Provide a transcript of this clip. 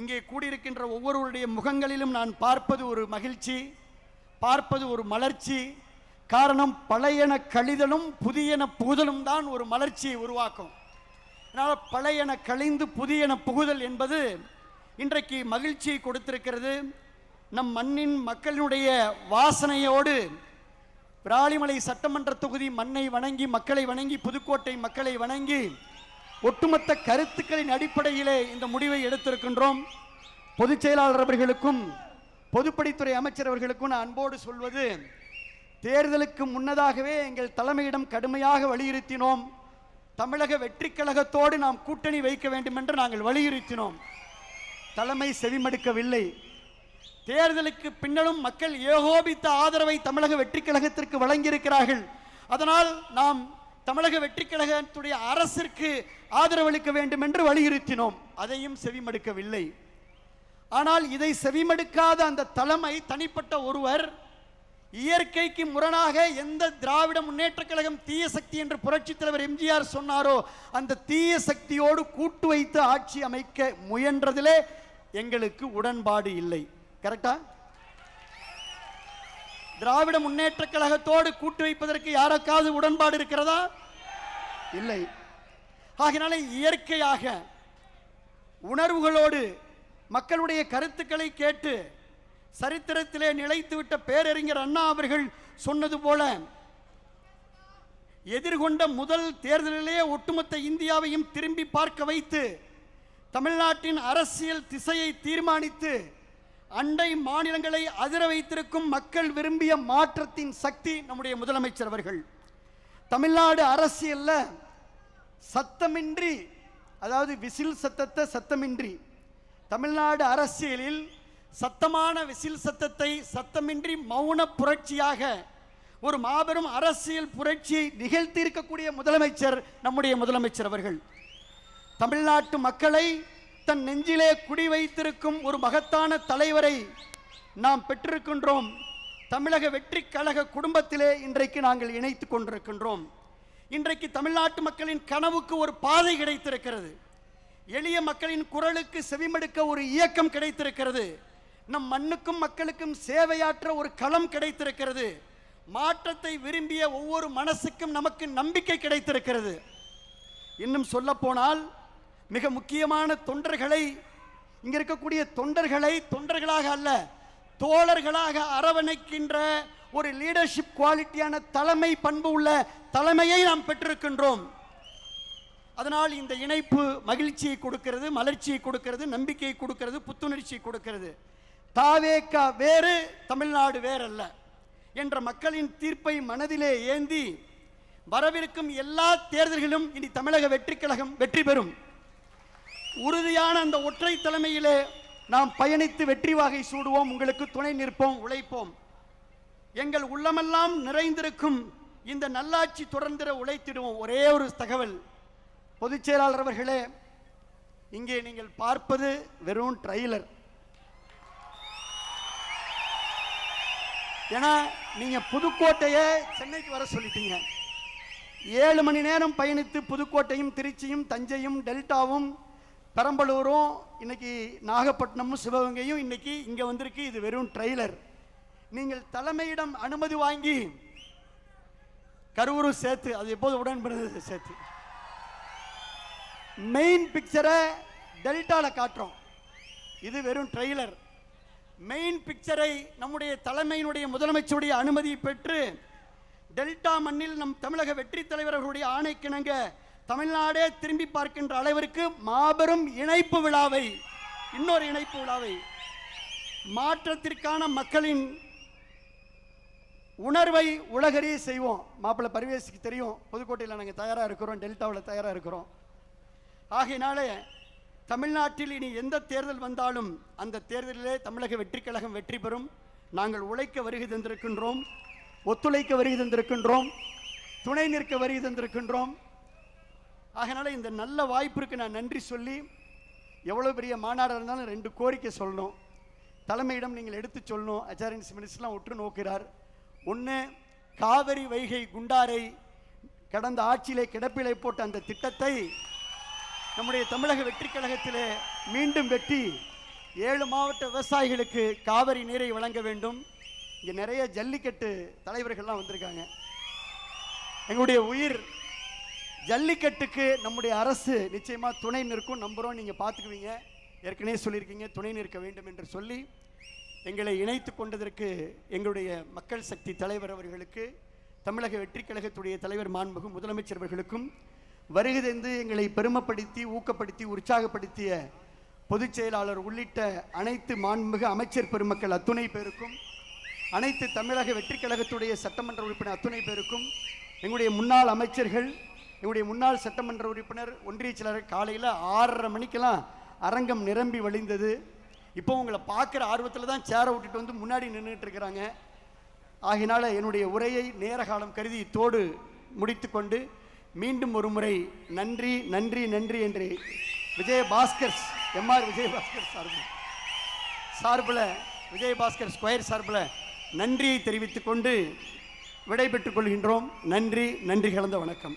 இங்கே கூடியிருக்கின்ற ஒவ்வொருவருடைய முகங்களிலும் நான் பார்ப்பது ஒரு மகிழ்ச்சி, பார்ப்பது ஒரு மலர்ச்சி. காரணம், பழையன கழிதலும் புதியன புகுதலும் தான் ஒரு மலர்ச்சியை உருவாக்கும். அதனால் பழையன கழிந்து புதியன புகுதல் என்பது இன்றைக்கு மகிழ்ச்சியை கொடுத்திருக்கிறது. நம் மண்ணின் மக்களினுடைய வாசனையோடு விராலிமலை சட்டமன்ற தொகுதி மண்ணை வணங்கி, மக்களை வணங்கி, புதுக்கோட்டை மக்களை வணங்கி ஒட்டுமொத்த கருத்துக்களின் அடிப்படையிலே இந்த முடிவை எடுத்திருக்கின்றோம். பொதுச் செயலாளர் அவர்களுக்கும் பொதுப்பணித்துறை அமைச்சர் அவர்களுக்கும் நான் அன்போடு சொல்வது, தேர்தலுக்கு முன்னதாகவே எங்கள் தலைமையிடம் கடுமையாக வலியுறுத்தினோம். தமிழக வெற்றி கழகத்தோடு நாம் கூட்டணி வைக்க வேண்டும் என்று நாங்கள் வலியுறுத்தினோம். தலைமை செவிமடுக்கவில்லை. தேர்தலுக்கு பின்னரும் மக்கள் ஏகோபித்த ஆதரவை தமிழக வெற்றி கழகத்திற்கு வழங்கியிருக்கிறார்கள். அதனால் நாம் தமிழக வெற்றி கழகத்துடைய அரசிற்கு ஆதரவளிக்க வேண்டும் என்று வலியுறுத்தினோம். அதையும் செவிமடுக்கவில்லை. ஆனால் இதை செவிமடுக்காத அந்த தலைமை, தனிப்பட்ட ஒருவர், இயற்கைக்கு முரணாக எந்த திராவிட முன்னேற்ற கழகம் தீய சக்தி என்று புரட்சித் தலைவர் எம்ஜிஆர் சொன்னாரோ அந்த தீய சக்தியோடு கூட்டு வைத்து ஆட்சி அமைக்க முயன்றதிலே எங்களுக்கு உடன்பாடு இல்லை. கரெக்டா? திராவிட முன்னேற்ற கழகத்தோடு கூட்டு வைப்பதற்கு யாருக்காவது உடன்பாடு இருக்கிறதா? இல்லை. ஆகினாலே இயற்கையாக உணர்வுகளோடு மக்களுடைய கருத்துக்களை கேட்டு சரித்திரத்திலே நிலைத்துவிட்ட பேரறிஞர் அண்ணா அவர்கள் சொன்னது போல, எதிர்கொண்ட முதல் தேர்தலிலே ஒட்டுமொத்த இந்தியாவையும் திரும்பி பார்க்க வைத்து தமிழ்நாட்டின் அரசியல் திசையை தீர்மானித்து அண்டை மாநிலங்களை அதிர வைத்திருக்கும் மக்கள் விரும்பிய மாற்றத்தின் சக்தி நம்முடைய முதலமைச்சர் அவர்கள். தமிழ்நாடு அரசியல்ல சத்தமின்றி, அதாவது விசில் சத்தத்தை சத்தமின்றி, தமிழ்நாடு அரசியலில் சத்தமான விசில் சத்தத்தை சத்தமின்றி மௌன புரட்சியாக ஒரு மாபெரும் அரசியல் புரட்சியை நிகழ்த்தி இருக்கக்கூடிய முதலமைச்சர் நம்முடைய முதலமைச்சர் அவர்கள். தமிழ்நாட்டு மக்களை தன் நெஞ்சிலே குடி வைத்திருக்கும் ஒரு மகத்தான தலைவரை நாம் பெற்றிருக்கின்றோம். தமிழக வெற்றி கழக குடும்பத்திலே இன்றைக்கு நாங்கள் இணைத்துக் கொண்டிருக்கின்றோம். இன்றைக்கு தமிழ்நாட்டு மக்களின் கனவுக்கு ஒரு பாதை கிடைத்திருக்கிறது. எளிய மக்களின் குரலுக்கு செவிமடுக்க ஒரு இயக்கம் கிடைத்திருக்கிறது. நம் மண்ணுக்கும் மக்களுக்கும் சேவையாற்ற ஒரு களம் கிடைத்திருக்கிறது. மாற்றத்தை விரும்பிய ஒவ்வொரு மனசுக்கும் நமக்கு நம்பிக்கை கிடைத்திருக்கிறது. இன்னும் சொல்ல போனால் மிக முக்கியமான தொண்டர்களை, இங்க இருக்கக்கூடிய தொண்டர்களை தொண்டர்களாக அல்ல தோழர்களாக அரவணைக்கின்ற ஒரு லீடர்ஷிப் குவாலிட்டியான தலைமை பண்பு உள்ள தலைமையை நாம் பெற்றிருக்கின்றோம். அதனால் இந்த இணைப்பு மகிழ்ச்சியை கொடுக்கிறது, மலர்ச்சியை கொடுக்கிறது, நம்பிக்கையை கொடுக்கிறது, புத்துணர்ச்சியை கொடுக்கிறது. தாவேகா வேறு, தமிழ்நாடு வேறல்ல என்ற மக்களின் தீர்ப்பை மனதிலே ஏந்தி வரவிருக்கும் எல்லா தேர்தல்களிலும் இனி தமிழக வெற்றி கழகம் வெற்றி பெறும். உறுதியான அந்த ஒற்றை தலைமையிலே நாம் பயணித்து வெற்றி வாகை சூடுவோம். உங்களுக்கு துணை நிற்போம், உழைப்போம். எங்கள் உள்ளமெல்லாம் நிறைந்திருக்கும் இந்த நல்லாட்சி தொடர்ந்திட உழைத்திடுவோம். ஒரே ஒரு தகவல், பொதுச் செயலாளர் அவர்களே, இங்கே நீங்கள் பார்ப்பது வெறும் ட்ரெய்லர். ஏன்னா நீங்க புதுக்கோட்டையை சென்னைக்கு வர சொல்லிட்டீங்க. 7 மணி நேரம் பயணித்து புதுக்கோட்டையும் திருச்சியும் தஞ்சையும் டெல்டாவும் பெரம்பலூரும் இன்னைக்கு நாகப்பட்டினமும் சிவகங்கையும் இன்னைக்கு இங்க வந்திருக்கு. இது வெறும் ட்ரெய்லர். நீங்கள் தலைமையிடம் அனுமதி வாங்கி கரூரும் சேர்த்து, அது எப்போது உடன்படுது சேர்த்து, மெயின் பிக்சரை டெல்டால காட்டுறோம். இது வெறும் ட்ரெய்லர். மெயின் பிக்சரை நம்முடைய தலைமையினுடைய முதலமைச்சருடைய அனுமதியை பெற்று டெல்டா மண்ணில் நம் தமிழக வெற்றி தலைவர்களுடைய ஆணைக்கிணங்க தமிழ்நாடே திரும்பி பார்க்கின்ற அளவிற்கு மாபெரும் இணைப்பு விழாவை, இன்னொரு இணைப்பு விழாவை, மாற்றத்திற்கான மக்களின் உணர்வை உலகறிய செய்வோம். மாப்பிள்ளை பரிவேசுக்கு தெரியும், புதுக்கோட்டையில் நாங்கள் தயாராக இருக்கிறோம், டெல்டாவில் தயாராக இருக்கிறோம். ஆகையினாலே தமிழ்நாட்டில் இனி எந்த தேர்தல் வந்தாலும் அந்த தேர்தலிலே தமிழக வெற்றி கழகம் வெற்றி பெறும். நாங்கள் உழைக்க வருகை தந்திருக்கின்றோம், ஒத்துழைக்க வருகை தந்திருக்கின்றோம், துணை நிற்க வருகை தந்திருக்கின்றோம். ஆகையினால இந்த நல்ல வாய்ப்பிற்கு நான் நன்றி சொல்லி, எவ்வளோ பெரிய மாநாடாக இருந்தாலும் 2 கோரிக்கை சொல்லணும். தலைமையிடம் நீங்கள் எடுத்து சொல்லணும். அச்சாரியன்ஸ் மினிஸ்டர்லாம் உற்று நோக்கிறார். ஒன்று, காவிரி வைகை குண்டாரை கடந்த ஆட்சியிலே கிடப்பிலை போட்ட அந்த திட்டத்தை நம்முடைய தமிழக வெற்றி கழகத்திலே மீண்டும் வெட்டி 7 மாவட்ட விவசாயிகளுக்கு காவிரி நீரை வழங்க வேண்டும். இங்கே நிறைய ஜல்லிக்கட்டு தலைவர்கள்லாம் வந்திருக்காங்க. எங்களுடைய உயிர் ஜல்லிக்கட்டுக்கு நம்முடைய அரசு நிச்சயமா துணை நிற்கும் நம்புறோம். நீங்க பார்த்துக்குவீங்க, ஏற்கனவே சொல்லியிருக்கீங்க துணை நிற்க வேண்டும் என்று சொல்லி எங்களை இணைத்து கொண்டதற்கு எங்களுடைய மக்கள் சக்தி தலைவர் அவர்களுக்கு, தமிழக வெற்றி கழகத்துடைய தலைவர் மாண்புமிகு முதலமைச்சர் அவர்களுக்கும், வருகை தந்து எங்களை பெருமைப்படுத்தி ஊக்கப்படுத்தி உற்சாகப்படுத்திய பொதுச் செயலாளர் உள்ளிட்ட அனைத்து மாண்புமிகு அமைச்சர் பெருமக்கள் அத்துணை பேருக்கும், அனைத்து தமிழக வெற்றி கழகத்துடைய சட்டமன்ற உறுப்பினர் அத்துணை பேருக்கும், எங்களுடைய முன்னாள் அமைச்சர்கள், எங்களுடைய முன்னாள் சட்டமன்ற உறுப்பினர், ஒன்றிய செயலாளர், காலையில் 6:30 மணிக்கெல்லாம் அரங்கம் நிரம்பி வழிந்தது. இப்போ உங்களை பார்க்குற ஆர்வத்தில் தான் சேரை விட்டுட்டு வந்து முன்னாடி நின்றுட்டு இருக்கிறாங்க. ஆகினால என்னுடைய உரையை நேர காலம் கருதி தோடு முடித்து கொண்டு மீண்டும் ஒரு முறை நன்றி நன்றி நன்றி என்று விஜயபாஸ்கர் எம்ஆர் விஜயபாஸ்கர் சார்பில் விஜயபாஸ்கர் ஸ்கொயர் சார்பில் நன்றியை தெரிவித்துக் கொண்டு விடைபெற்றுக் கொள்கின்றோம். நன்றி, நன்றி கலந்த வணக்கம்.